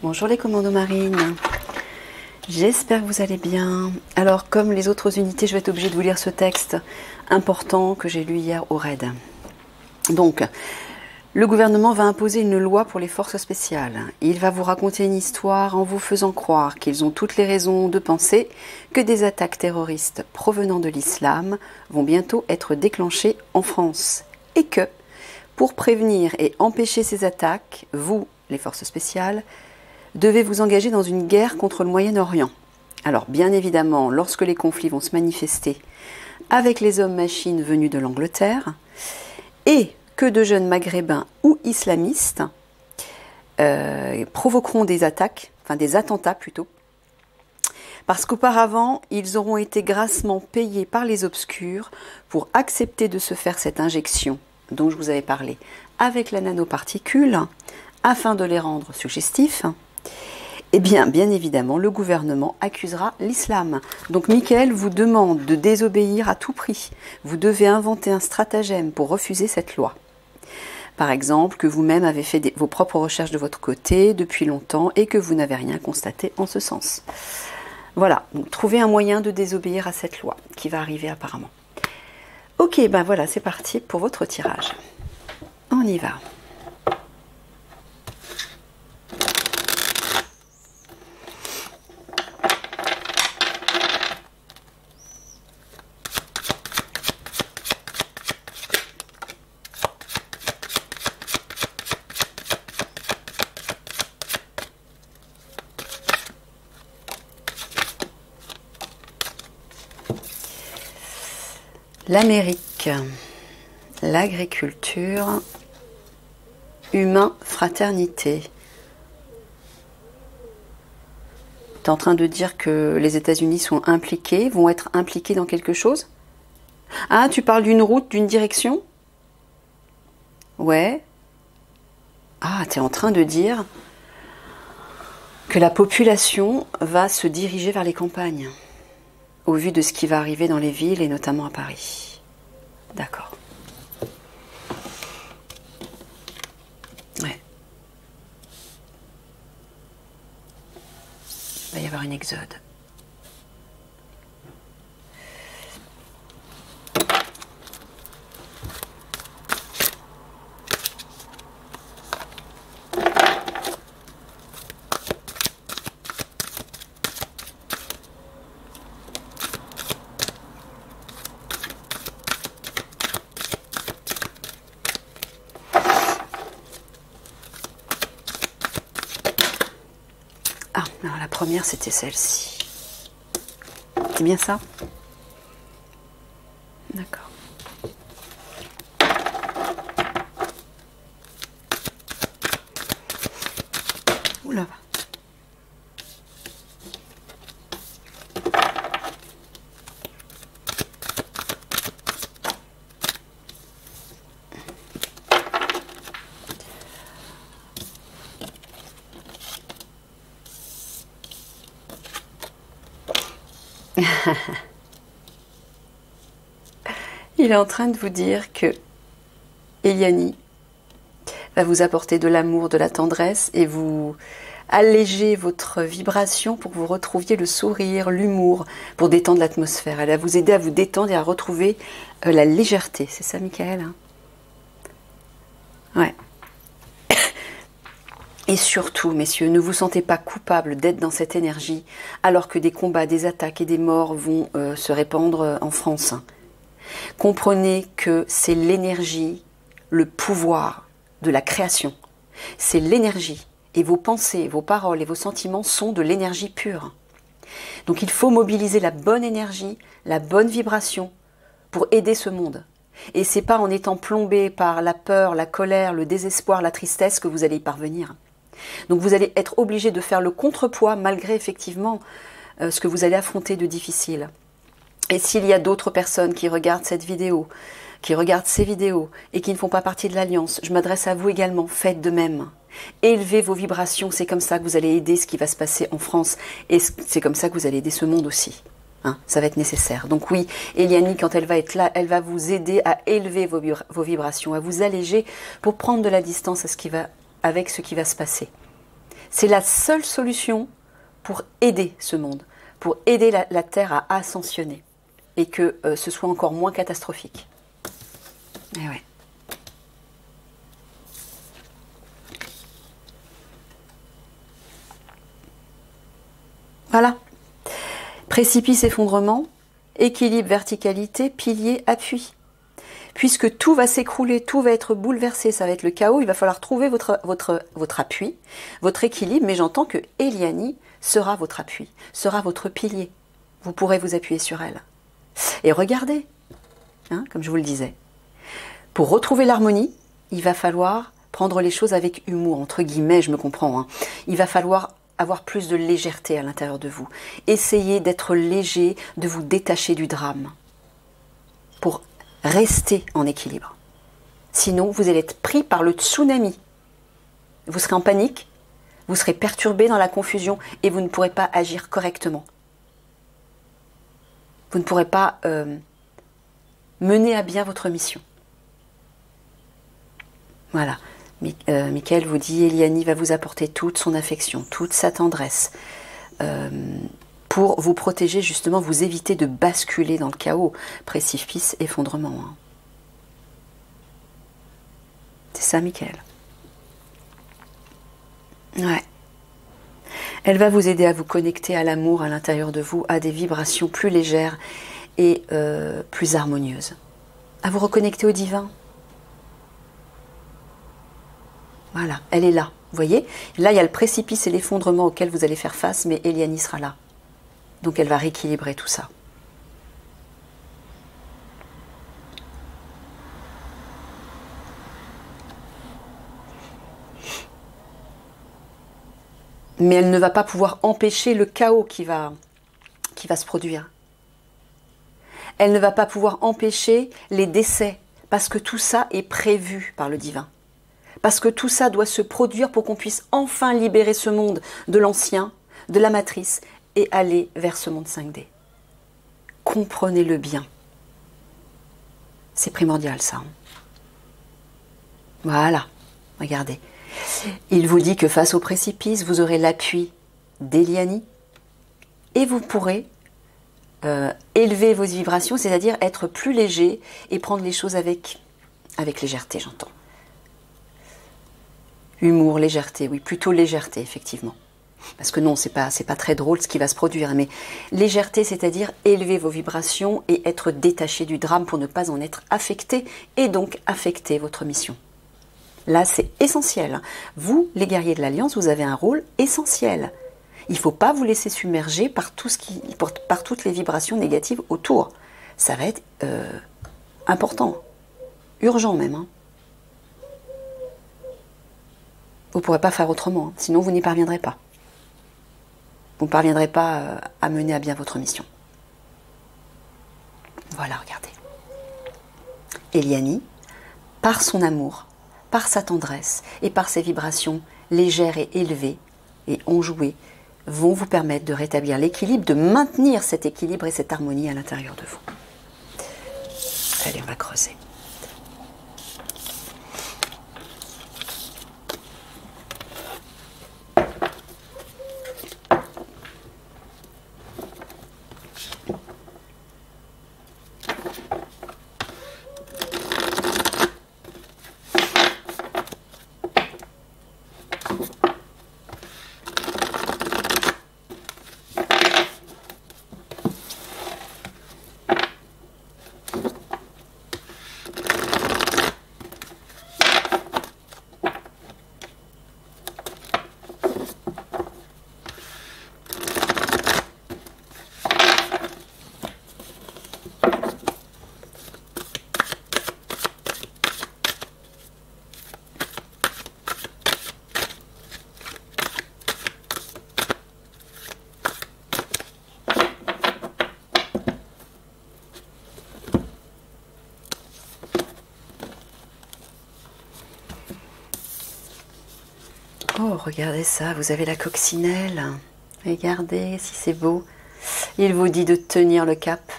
Bonjour les commandos marines, j'espère que vous allez bien. Alors comme les autres unités, je vais être obligée de vous lire ce texte important que j'ai lu hier au RAID. Donc, le gouvernement va imposer une loi pour les forces spéciales. Il va vous raconter une histoire en vous faisant croire qu'ils ont toutes les raisons de penser que des attaques terroristes provenant de l'islam vont bientôt être déclenchées en France. Et que, pour prévenir et empêcher ces attaques, vous, les forces spéciales, devez vous engager dans une guerre contre le Moyen-Orient. Alors, bien évidemment, lorsque les conflits vont se manifester avec les hommes-machines venus de l'Angleterre, et que de jeunes maghrébins ou islamistes provoqueront des attaques, enfin des attentats plutôt, parce qu'auparavant, ils auront été grassement payés par les obscurs pour accepter de se faire cette injection dont je vous avais parlé avec la nanoparticule, afin de les rendre suggestifs. Eh bien, bien évidemment, le gouvernement accusera l'islam. Donc, Michael vous demande de désobéir à tout prix. Vous devez inventer un stratagème pour refuser cette loi. Par exemple, que vous-même avez fait vos propres recherches de votre côté depuis longtemps et que vous n'avez rien constaté en ce sens. Voilà, donc trouvez un moyen de désobéir à cette loi qui va arriver apparemment. Ok, ben voilà, c'est parti pour votre tirage. On y va. L'Amérique, l'agriculture, humain, fraternité. Tu es en train de dire que les États-Unis sont impliqués, vont être impliqués dans quelque chose? Ah, tu parles d'une route, d'une direction? Ouais. Ah, tu es en train de dire que la population va se diriger vers les campagnes, au vu de ce qui va arriver dans les villes et notamment à Paris. D'accord. Ouais. Il va y avoir une exode. Ah, alors la première, c'était celle-ci. C'est bien ça? D'accord. Oula. Il est en train de vous dire que Eliani va vous apporter de l'amour, de la tendresse et vous alléger votre vibration pour que vous retrouviez le sourire, l'humour, pour détendre l'atmosphère. Elle va vous aider à vous détendre et à retrouver la légèreté. C'est ça, Michael, hein? Ouais. Et surtout, messieurs, ne vous sentez pas coupable d'être dans cette énergie alors que des combats, des attaques et des morts vont se répandre en France. Comprenez que c'est l'énergie, le pouvoir de la création. C'est l'énergie. Et vos pensées, vos paroles et vos sentiments sont de l'énergie pure. Donc il faut mobiliser la bonne énergie, la bonne vibration pour aider ce monde. Et c'est pas en étant plombé par la peur, la colère, le désespoir, la tristesse que vous allez y parvenir. Donc vous allez être obligé de faire le contrepoids malgré effectivement ce que vous allez affronter de difficile. Et s'il y a d'autres personnes qui regardent cette vidéo, qui regardent ces vidéos et qui ne font pas partie de l'Alliance, je m'adresse à vous également, faites de même. Élevez vos vibrations, c'est comme ça que vous allez aider ce qui va se passer en France et c'est comme ça que vous allez aider ce monde aussi. Hein, ça va être nécessaire. Donc oui, Eliani, quand elle va être là, elle va vous aider à élever vos vibrations, à vous alléger pour prendre de la distance avec ce qui va se passer. C'est la seule solution pour aider ce monde, pour aider la Terre à ascensionner et que ce soit encore moins catastrophique. Et ouais. Voilà. Précipice, effondrement, équilibre, verticalité, pilier, appui. Puisque tout va s'écrouler, tout va être bouleversé, ça va être le chaos, il va falloir trouver votre appui, votre équilibre, mais j'entends que Eliani sera votre appui, sera votre pilier. Vous pourrez vous appuyer sur elle. Et regardez, hein, comme je vous le disais, pour retrouver l'harmonie, il va falloir prendre les choses avec humour, entre guillemets, je me comprends. Hein. Il va falloir avoir plus de légèreté à l'intérieur de vous. Essayez d'être léger, de vous détacher du drame pour rester en équilibre. Sinon, vous allez être pris par le tsunami. Vous serez en panique, vous serez perturbé dans la confusion et vous ne pourrez pas agir correctement. Vous ne pourrez pas mener à bien votre mission. Voilà. Michael vous dit, Eliani va vous apporter toute son affection, toute sa tendresse, pour vous protéger, justement, vous éviter de basculer dans le chaos, précipice, effondrement. Hein. C'est ça, Michael. Ouais. Elle va vous aider à vous connecter à l'amour à l'intérieur de vous, à des vibrations plus légères et plus harmonieuses. À vous reconnecter au divin. Voilà, elle est là. Vous voyez, là, il y a le précipice et l'effondrement auquel vous allez faire face, mais Eliani sera là. Donc, elle va rééquilibrer tout ça. Mais elle ne va pas pouvoir empêcher le chaos qui va se produire. Elle ne va pas pouvoir empêcher les décès, parce que tout ça est prévu par le divin. Parce que tout ça doit se produire pour qu'on puisse enfin libérer ce monde de l'ancien, de la matrice, et aller vers ce monde 5D. Comprenez-le bien. C'est primordial, ça. Voilà, regardez. Il vous dit que face au précipice, vous aurez l'appui d'Eliani et vous pourrez élever vos vibrations, c'est-à-dire être plus léger et prendre les choses avec légèreté, j'entends. Humour, légèreté, oui, plutôt légèreté, effectivement. Parce que non, c'est pas très drôle ce qui va se produire, mais légèreté, c'est-à-dire élever vos vibrations et être détaché du drame pour ne pas en être affecté et donc affecter votre mission. Là, c'est essentiel. Vous, les guerriers de l'Alliance, vous avez un rôle essentiel. Il ne faut pas vous laisser submerger par toutes les vibrations négatives autour. Ça va être important, urgent même. Hein. Vous ne pourrez pas faire autrement, hein. Sinon vous n'y parviendrez pas. Vous ne parviendrez pas à mener à bien votre mission. Voilà, regardez. Eliani, par son amour, par sa tendresse et par ses vibrations légères et élevées et enjouées, vont vous permettre de rétablir l'équilibre, de maintenir cet équilibre et cette harmonie à l'intérieur de vous. Allez, on va creuser. Oh, regardez ça, vous avez la coccinelle. Regardez si c'est beau. Il vous dit de tenir le cap,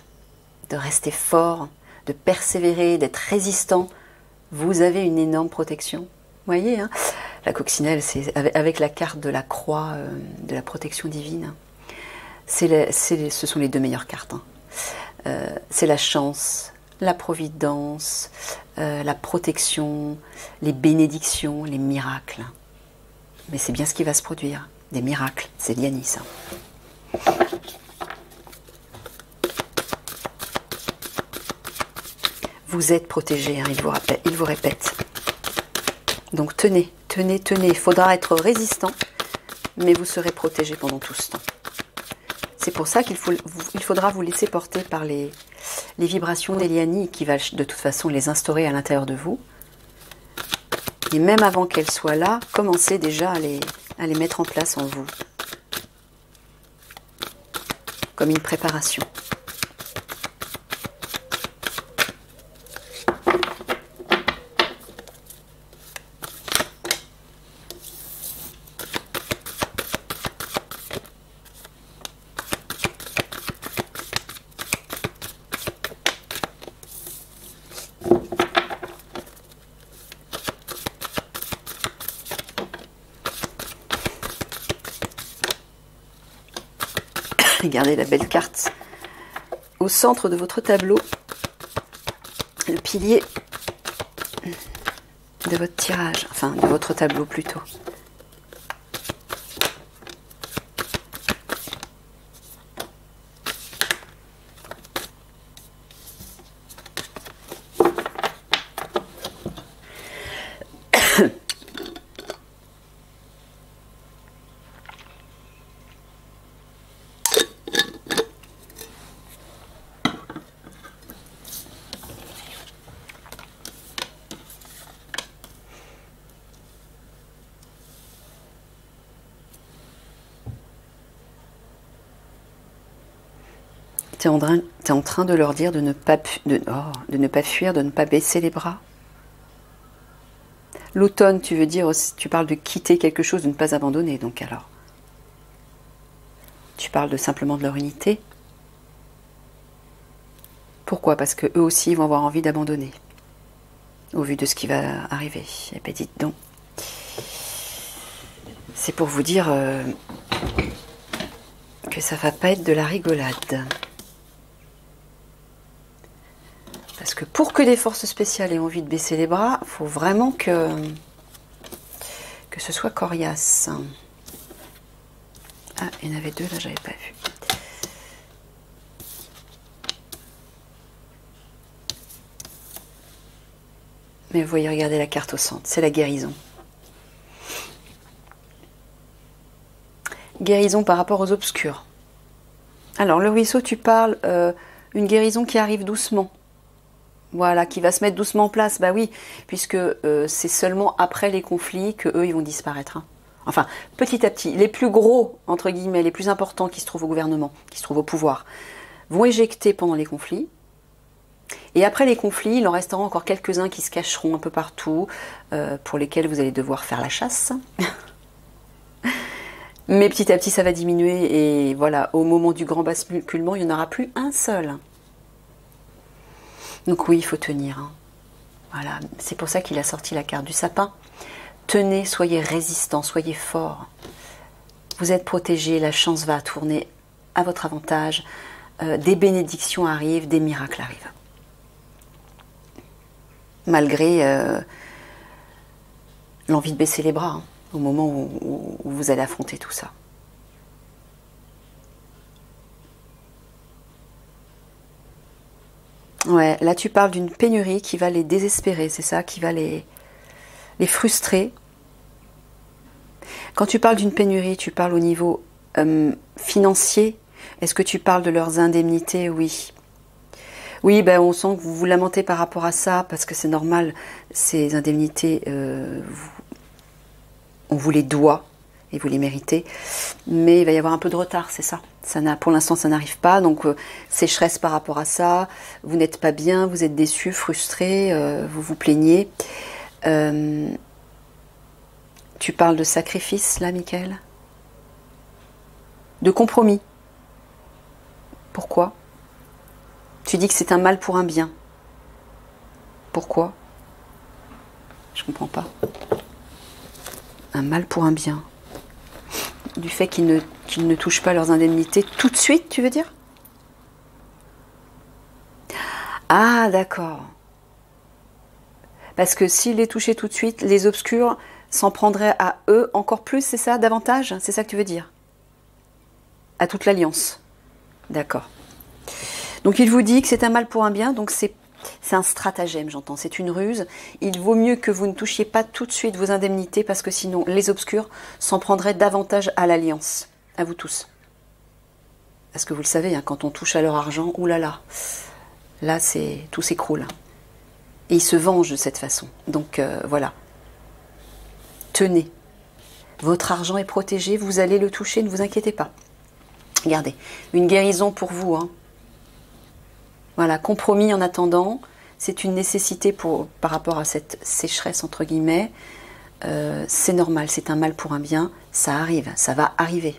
de rester fort, de persévérer, d'être résistant. Vous avez une énorme protection. Vous voyez, hein, La coccinelle, c'est avec la carte de la croix, de la protection divine. Ce sont les deux meilleures cartes. Hein. C'est la chance, la providence, la protection, les bénédictions, les miracles. Mais c'est bien ce qui va se produire. Des miracles. C'est Liani, ça. Vous êtes protégé, hein, il vous répète. Donc tenez, tenez, tenez. Il faudra être résistant, mais vous serez protégé pendant tout ce temps. C'est pour ça qu'il faudra vous laisser porter par les vibrations d'Eliani qui va de toute façon les instaurer à l'intérieur de vous. Et même avant qu'elles soient là, commencez déjà à les mettre en place en vous. Comme une préparation. Regardez la belle carte au centre de votre tableau, le pilier de votre tirage, enfin de votre tableau plutôt. Tu es en train de leur dire de ne pas fuir, de ne pas baisser les bras. L'automne, tu veux dire, tu parles de quitter quelque chose, de ne pas abandonner, donc alors. Tu parles simplement de leur unité. Pourquoi? Parce que eux aussi vont avoir envie d'abandonner, au vu de ce qui va arriver. Et bien dites donc. C'est pour vous dire que ça va pas être de la rigolade. Parce que pour que des forces spéciales aient envie de baisser les bras, il faut vraiment que ce soit coriace. Ah, il y en avait deux, là, j'avais pas vu. Mais vous voyez, regardez la carte au centre, c'est la guérison. Guérison par rapport aux obscurs. Alors, le ruisseau, tu parles une guérison qui arrive doucement. Voilà, qui va se mettre doucement en place. Bah oui, puisque c'est seulement après les conflits que eux ils vont disparaître. Hein. Enfin, petit à petit. Les plus gros, entre guillemets, les plus importants qui se trouvent au gouvernement, qui se trouvent au pouvoir, vont éjecter pendant les conflits. Et après les conflits, il en restera encore quelques-uns qui se cacheront un peu partout, pour lesquels vous allez devoir faire la chasse. Mais petit à petit, ça va diminuer. Et voilà, au moment du grand basculement, il n'y en aura plus un seul. Donc oui, il faut tenir. Hein. Voilà, c'est pour ça qu'il a sorti la carte du sapin. Tenez, soyez résistants, soyez forts. Vous êtes protégés, la chance va tourner à votre avantage. Des bénédictions arrivent, des miracles arrivent. Malgré l'envie de baisser les bras, hein, au moment où vous allez affronter tout ça. Ouais, là tu parles d'une pénurie qui va les désespérer, c'est ça, qui va les frustrer. Quand tu parles d'une pénurie, tu parles au niveau financier. Est-ce que tu parles de leurs indemnités? Oui. Oui, ben, on sent que vous vous lamentez par rapport à ça, parce que c'est normal, ces indemnités, on vous les doit, et vous les méritez. Mais il va y avoir un peu de retard, c'est ça. Pour l'instant, ça n'arrive pas, donc sécheresse par rapport à ça, vous n'êtes pas bien, vous êtes déçu, frustré, vous vous plaignez. Tu parles de sacrifice, là, Michael? De compromis. Pourquoi? Tu dis que c'est un mal pour un bien. Pourquoi? Je comprends pas. Un mal pour un bien. Du fait qu'ils ne touchent pas leurs indemnités tout de suite, tu veux dire? Ah, d'accord. Parce que s'ils les touchaient tout de suite, les obscurs s'en prendraient à eux encore plus, c'est ça, davantage? C'est ça que tu veux dire? À toute l'alliance. D'accord. Donc il vous dit que c'est un mal pour un bien, donc c'est un stratagème, j'entends, c'est une ruse. Il vaut mieux que vous ne touchiez pas tout de suite vos indemnités, parce que sinon les obscurs s'en prendraient davantage à l'alliance, à vous tous. Parce que vous le savez, hein, quand on touche à leur argent, oulala, là, tout s'écroule. Et ils se vengent de cette façon. Donc voilà. Tenez. Votre argent est protégé, vous allez le toucher, ne vous inquiétez pas. Regardez, une guérison pour vous. Hein. Voilà, compromis en attendant. C'est une nécessité par rapport à cette sécheresse, entre guillemets. C'est normal, c'est un mal pour un bien. Ça arrive, ça va arriver.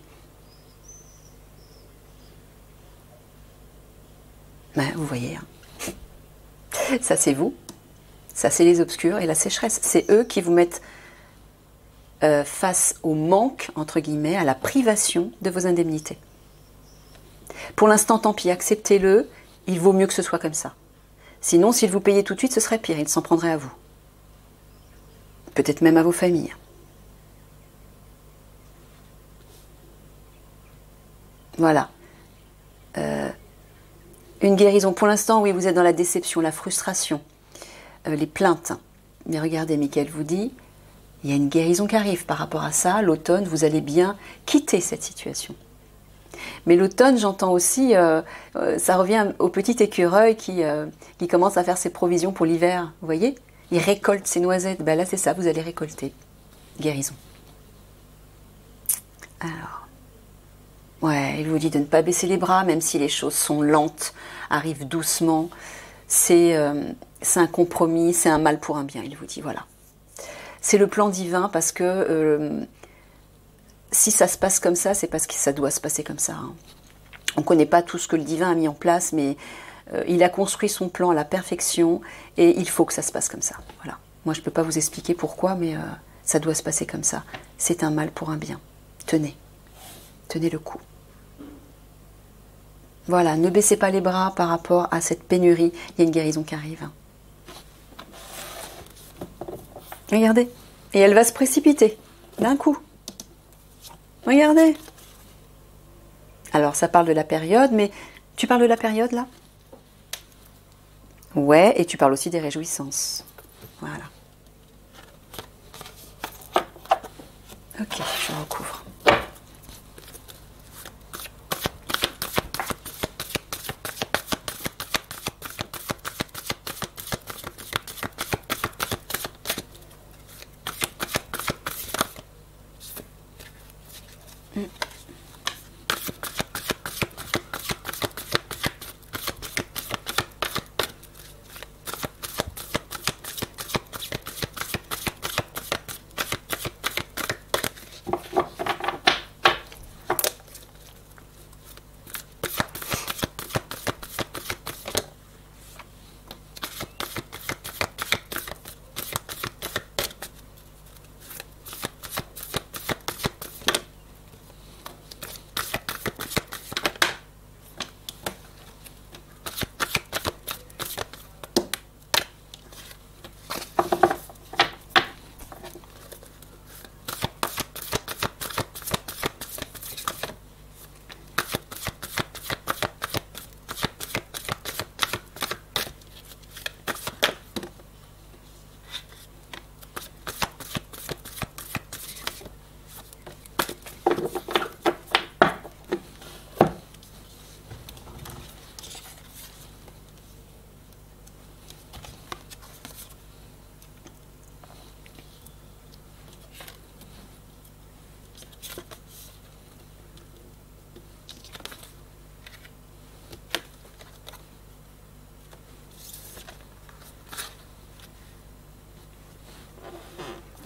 Ben, vous voyez. Hein. Ça, c'est vous. Ça, c'est les obscurs et la sécheresse. C'est eux qui vous mettent face au manque, entre guillemets, à la privation de vos indemnités. Pour l'instant, tant pis, acceptez-le. Il vaut mieux que ce soit comme ça. Sinon, s'ils vous payaient tout de suite, ce serait pire. Ils s'en prendraient à vous. Peut-être même à vos familles. Voilà. Une guérison. Pour l'instant, oui, vous êtes dans la déception, la frustration, les plaintes. Mais regardez, Michael vous dit, il y a une guérison qui arrive par rapport à ça. L'automne, vous allez bien quitter cette situation. Mais l'automne, j'entends aussi, ça revient au petit écureuil qui commence à faire ses provisions pour l'hiver. Vous voyez? Il récolte ses noisettes. Ben là, c'est ça, vous allez récolter. Guérison. Alors, ouais, il vous dit de ne pas baisser les bras, même si les choses sont lentes, arrivent doucement. C'est un compromis, c'est un mal pour un bien, il vous dit, voilà. C'est le plan divin parce que si ça se passe comme ça, c'est parce que ça doit se passer comme ça. Hein. On ne connaît pas tout ce que le divin a mis en place, mais il a construit son plan à la perfection et il faut que ça se passe comme ça. Voilà. Moi, je ne peux pas vous expliquer pourquoi, mais ça doit se passer comme ça. C'est un mal pour un bien. Tenez. Tenez le coup. Voilà, ne baissez pas les bras par rapport à cette pénurie. Il y a une guérison qui arrive. Regardez. Et elle va se précipiter d'un coup. Regardez. Alors, ça parle de la période, mais tu parles de la période, là? Ouais, et tu parles aussi des réjouissances. Voilà. Ok, je recouvre.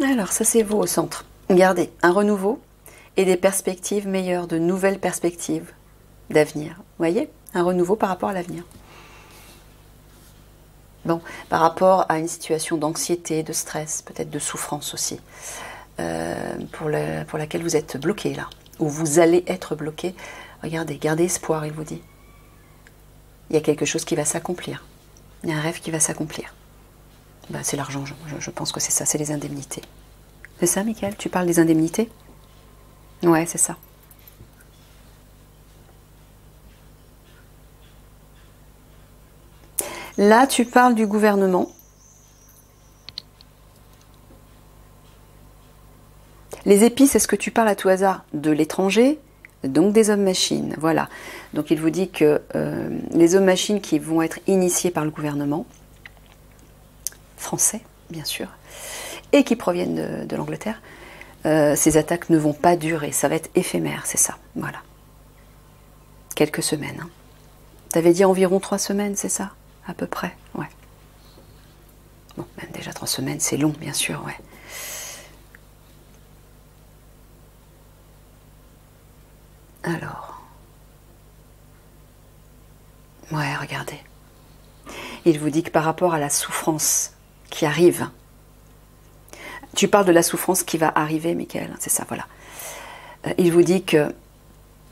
Alors, ça c'est vous au centre. Regardez, un renouveau et des perspectives meilleures, de nouvelles perspectives d'avenir. Vous voyez? Un renouveau par rapport à l'avenir. Bon, par rapport à une situation d'anxiété, de stress, peut-être de souffrance aussi. pour laquelle vous êtes bloqué là, ou vous allez être bloqué. Regardez, gardez espoir, il vous dit. Il y a quelque chose qui va s'accomplir. Il y a un rêve qui va s'accomplir. Ben, c'est l'argent, je pense que c'est ça, c'est les indemnités. C'est ça, Michael? Tu parles des indemnités? Ouais, c'est ça. Là, tu parles du gouvernement. Les épices, est-ce que tu parles à tout hasard de l'étranger? Donc des hommes-machines, voilà. Donc il vous dit que les hommes-machines qui vont être initiés par le gouvernement, français, bien sûr, et qui proviennent de l'Angleterre, ces attaques ne vont pas durer, ça va être éphémère, c'est ça, voilà. Quelques semaines. Hein. Tu avais dit environ 3 semaines, c'est ça? À peu près, ouais. Bon, même déjà 3 semaines, c'est long, bien sûr, ouais. Alors. Ouais, regardez. Il vous dit que par rapport à la souffrance qui arrive, tu parles de la souffrance qui va arriver, Michael, c'est ça, voilà. Il vous dit que,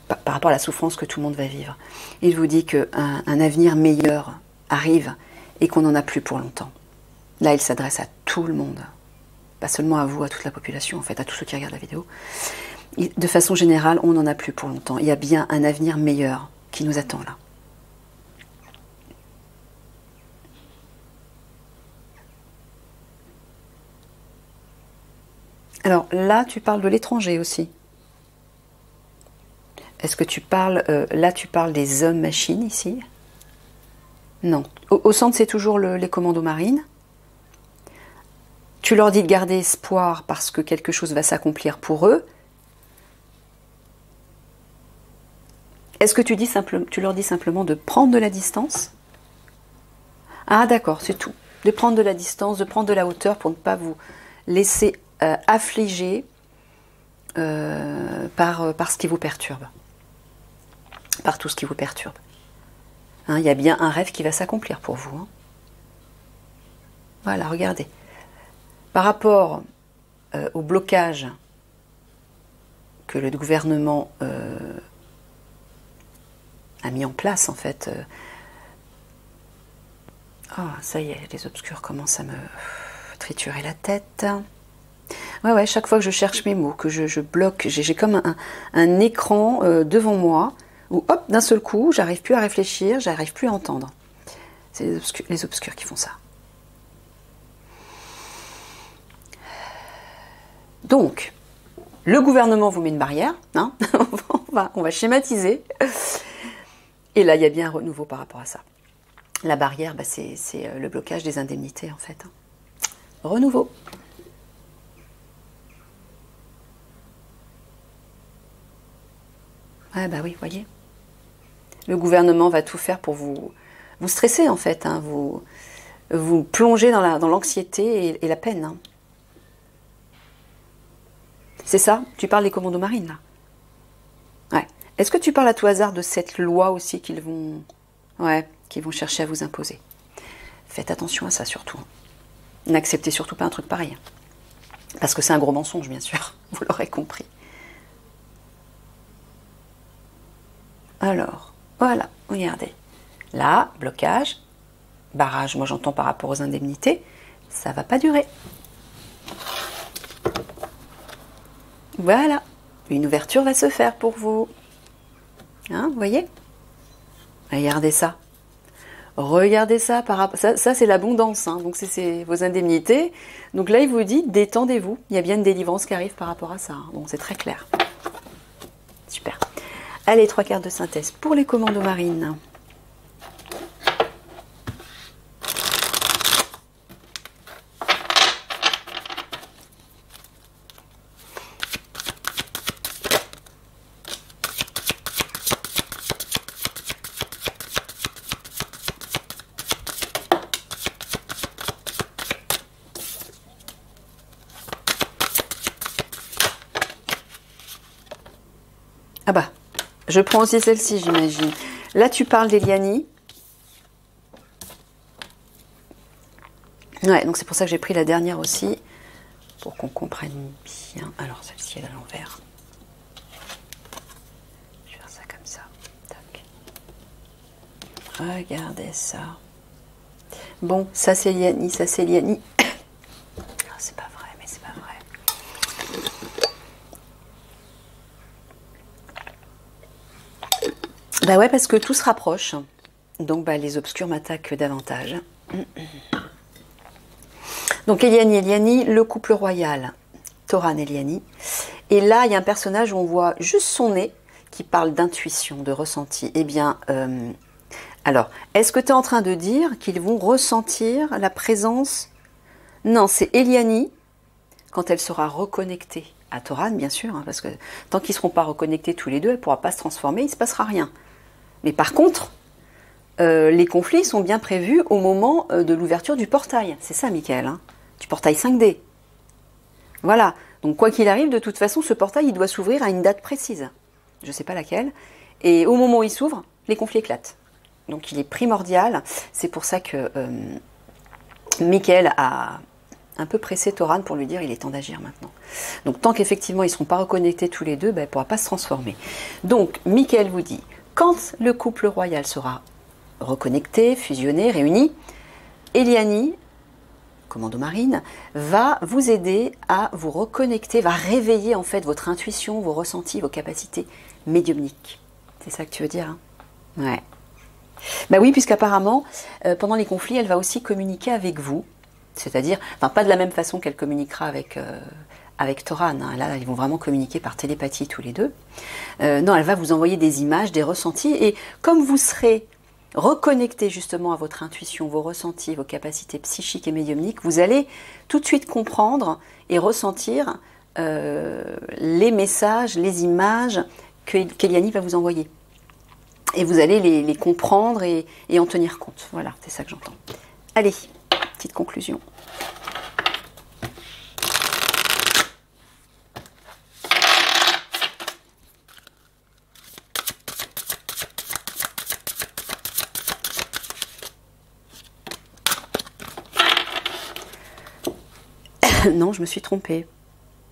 par rapport à la souffrance que tout le monde va vivre, il vous dit qu'un avenir meilleur arrive et qu'on n'en a plus pour longtemps. Là, il s'adresse à tout le monde, pas seulement à vous, à toute la population, en fait, à tous ceux qui regardent la vidéo. De façon générale, on n'en a plus pour longtemps. Il y a bien un avenir meilleur qui nous attend là. Alors là, tu parles de l'étranger aussi. Est-ce que tu parles, là tu parles des hommes-machines ici? Non. Au centre, c'est toujours les commandos marines. Tu leur dis de garder espoir parce que quelque chose va s'accomplir pour eux. Est-ce que tu leur dis simplement de prendre de la distance? Ah d'accord, c'est tout. De prendre de la distance, de prendre de la hauteur pour ne pas vous laisser affliger par ce qui vous perturbe. Par tout ce qui vous perturbe. Hein, il y a bien un rêve qui va s'accomplir pour vous. Hein. Voilà, regardez. Par rapport au blocage que le gouvernement a mis en place, en fait. Ah, ça y est, les obscurs commencent à me triturer la tête. Ouais, chaque fois que je cherche mes mots, que je bloque, j'ai comme un écran devant moi, où hop, d'un seul coup, j'arrive plus à réfléchir, j'arrive plus à entendre. C'est les obscurs qui font ça. Donc, le gouvernement vous met une barrière, hein. on va schématiser. Et là, il y a bien un renouveau par rapport à ça. La barrière, bah, c'est le blocage des indemnités, en fait. Renouveau. Ah bah oui, voyez. Le gouvernement va tout faire pour vous stresser, en fait. Hein, vous plonger dans l'anxiété et la peine. Hein. C'est ça? Tu parles des commandos marines, là? Ouais. Est-ce que tu parles à tout hasard de cette loi aussi qu'ils vont chercher à vous imposer? Faites attention à ça surtout. N'acceptez surtout pas un truc pareil. Parce que c'est un gros mensonge, bien sûr. Vous l'aurez compris. Alors, voilà, regardez. Là, blocage, barrage, moi j'entends par rapport aux indemnités, ça va pas durer. Voilà, une ouverture va se faire pour vous. Hein, vous voyez? Regardez ça. Regardez ça par rapport. Ça c'est l'abondance, hein, donc c'est vos indemnités. Donc là, il vous dit détendez-vous. Il y a bien une délivrance qui arrive par rapport à ça. Hein. Donc c'est très clair. Super. Allez, 3 cartes de synthèse pour les commandos marines. Ah bah, je prends aussi celle-ci, j'imagine. Là, tu parles d'Eliani. Ouais, donc c'est pour ça que j'ai pris la dernière aussi. pour qu'on comprenne bien. Alors celle-ci est à l'envers. Je vais faire ça comme ça. Tac. Regardez ça. Bon, ça c'est Liani, ça c'est Liani. Oh, c'est pas vrai, mais c'est pas vrai. Bah ouais, parce que tout se rapproche. Donc bah, les obscurs m'attaquent davantage. Donc Eliani, Eliani, le couple royal. Toran Eliani. Et là, il y a un personnage où on voit juste son nez qui parle d'intuition, de ressenti. Eh bien, alors, est-ce que tu es en train de dire qu'ils vont ressentir la présence? Non, c'est Eliani, quand elle sera reconnectée à Toran, bien sûr, hein, parce que tant qu'ils ne seront pas reconnectés tous les deux, elle ne pourra pas se transformer, il ne se passera rien. Mais par contre, les conflits sont bien prévus au moment de l'ouverture du portail. C'est ça, Michael, hein, du portail 5D. Voilà. Donc, quoi qu'il arrive, de toute façon, ce portail, il doit s'ouvrir à une date précise. Je ne sais pas laquelle. Et au moment où il s'ouvre, les conflits éclatent. Donc, il est primordial. C'est pour ça que Michael a un peu pressé Toran pour lui dire il est temps d'agir maintenant. Donc, tant qu'effectivement, ils ne seront pas reconnectés tous les deux, ben, elle ne pourra pas se transformer. Donc, Michael vous dit, quand le couple royal sera reconnecté, fusionné, réuni, Eliani, commando marine, va vous aider à vous reconnecter, va réveiller en fait votre intuition, vos ressentis, vos capacités médiumniques. C'est ça que tu veux dire, hein? Ouais. Bah oui, puisqu'apparemment, pendant les conflits, elle va aussi communiquer avec vous. C'est-à-dire, enfin pas de la même façon qu'elle communiquera avec Toran. Hein. Là, ils vont vraiment communiquer par télépathie tous les deux. Non, elle va vous envoyer des images, des ressentis. Et comme vous serez reconnecté justement à votre intuition, vos ressentis, vos capacités psychiques et médiumniques, vous allez tout de suite comprendre et ressentir les messages, les images qu'Eliani va vous envoyer. Et vous allez les comprendre et en tenir compte. Voilà, c'est ça que j'entends. Allez, petite conclusion. Non, je me suis trompée.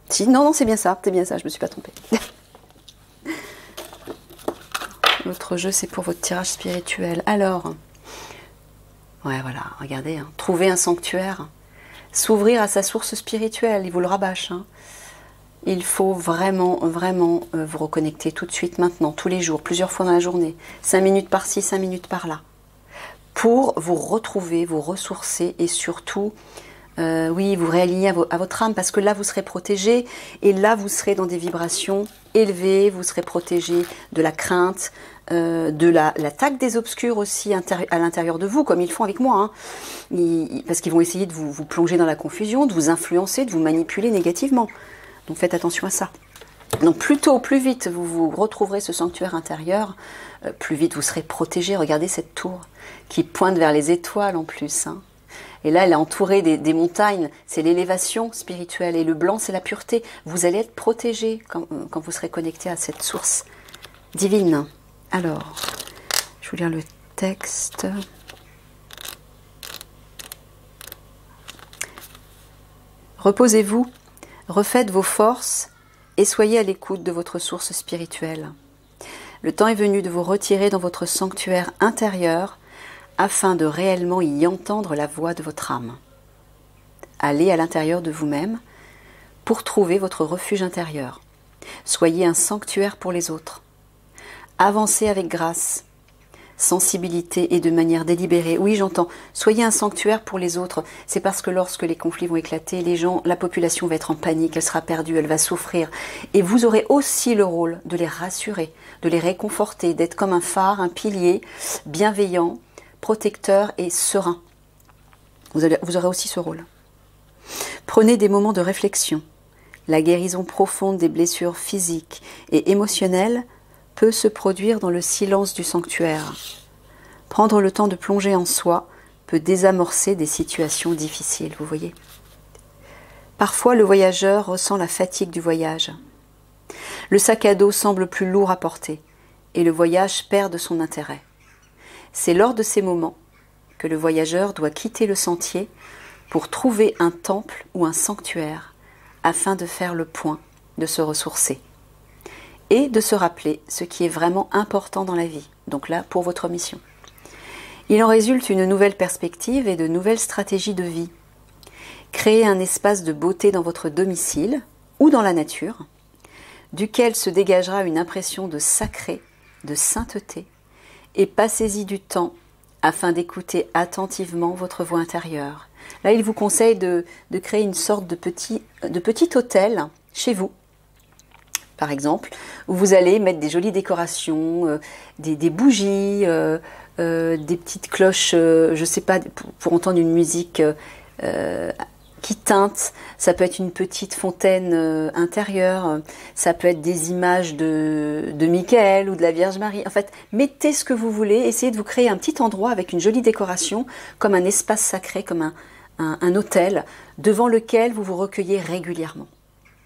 Si, non, c'est bien ça, je me suis pas trompée. L'autre jeu, c'est pour votre tirage spirituel. Alors, ouais, voilà, regardez, hein, trouver un sanctuaire, s'ouvrir à sa source spirituelle, il vous le rabâche. Hein. Il faut vraiment, vraiment vous reconnecter tout de suite, maintenant, tous les jours, plusieurs fois dans la journée, 5 minutes par-ci, 5 minutes par-là, pour vous retrouver, vous ressourcer et surtout, oui, vous réaligner à votre âme, parce que là, vous serez protégé et là, vous serez dans des vibrations élevées, vous serez protégé de la crainte, de l'attaque des obscurs aussi à l'intérieur de vous, comme ils font avec moi, hein. Parce qu'ils vont essayer de vous plonger dans la confusion, de vous influencer, de vous manipuler négativement. Donc faites attention à ça. Donc plus tôt, plus vite vous retrouverez ce sanctuaire intérieur, plus vite vous serez protégé. Regardez cette tour qui pointe vers les étoiles en plus, hein. Et là, elle est entourée des montagnes, c'est l'élévation spirituelle. Et le blanc, c'est la pureté. Vous allez être protégé quand vous serez connecté à cette source divine. Alors, je vais vous lire le texte. Reposez-vous, refaites vos forces et soyez à l'écoute de votre source spirituelle. Le temps est venu de vous retirer dans votre sanctuaire intérieur afin de réellement y entendre la voix de votre âme. Allez à l'intérieur de vous-même pour trouver votre refuge intérieur. Soyez un sanctuaire pour les autres. Avancez avec grâce, sensibilité et de manière délibérée. Oui, j'entends. Soyez un sanctuaire pour les autres. C'est parce que lorsque les conflits vont éclater, la population va être en panique, elle sera perdue, elle va souffrir. Et vous aurez aussi le rôle de les rassurer, de les réconforter, d'être comme un phare, un pilier bienveillant, protecteur et serein. Vous aurez aussi ce rôle. Prenez des moments de réflexion. La guérison profonde des blessures physiques et émotionnelles peut se produire dans le silence du sanctuaire. Prendre le temps de plonger en soi peut désamorcer des situations difficiles, vous voyez. Parfois, le voyageur ressent la fatigue du voyage. Le sac à dos semble plus lourd à porter et le voyage perd de son intérêt. C'est lors de ces moments que le voyageur doit quitter le sentier pour trouver un temple ou un sanctuaire afin de faire le point, de se ressourcer et de se rappeler ce qui est vraiment important dans la vie. Donc là, pour votre mission. Il en résulte une nouvelle perspective et de nouvelles stratégies de vie. Créez un espace de beauté dans votre domicile ou dans la nature, duquel se dégagera une impression de sacré, de sainteté, et passez-y du temps afin d'écouter attentivement votre voix intérieure. Là, il vous conseille de créer une sorte de petit hôtel chez vous, par exemple, où vous allez mettre des jolies décorations, des bougies, des petites cloches, je ne sais pas, pour entendre une musique qui teinte. Ça peut être une petite fontaine intérieure, ça peut être des images de Michael ou de la Vierge Marie. En fait, mettez ce que vous voulez, essayez de vous créer un petit endroit avec une jolie décoration, comme un espace sacré, comme un autel, devant lequel vous vous recueillez régulièrement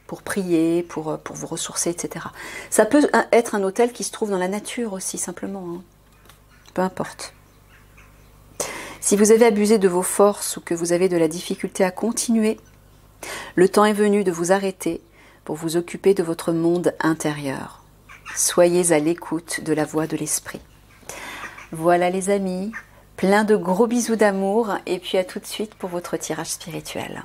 pour prier, pour vous ressourcer, etc. Ça peut être un autel qui se trouve dans la nature aussi, simplement. Hein. Peu importe. Si vous avez abusé de vos forces ou que vous avez de la difficulté à continuer, le temps est venu de vous arrêter pour vous occuper de votre monde intérieur. Soyez à l'écoute de la voix de l'esprit. Voilà les amis, plein de gros bisous d'amour et puis à tout de suite pour votre tirage spirituel.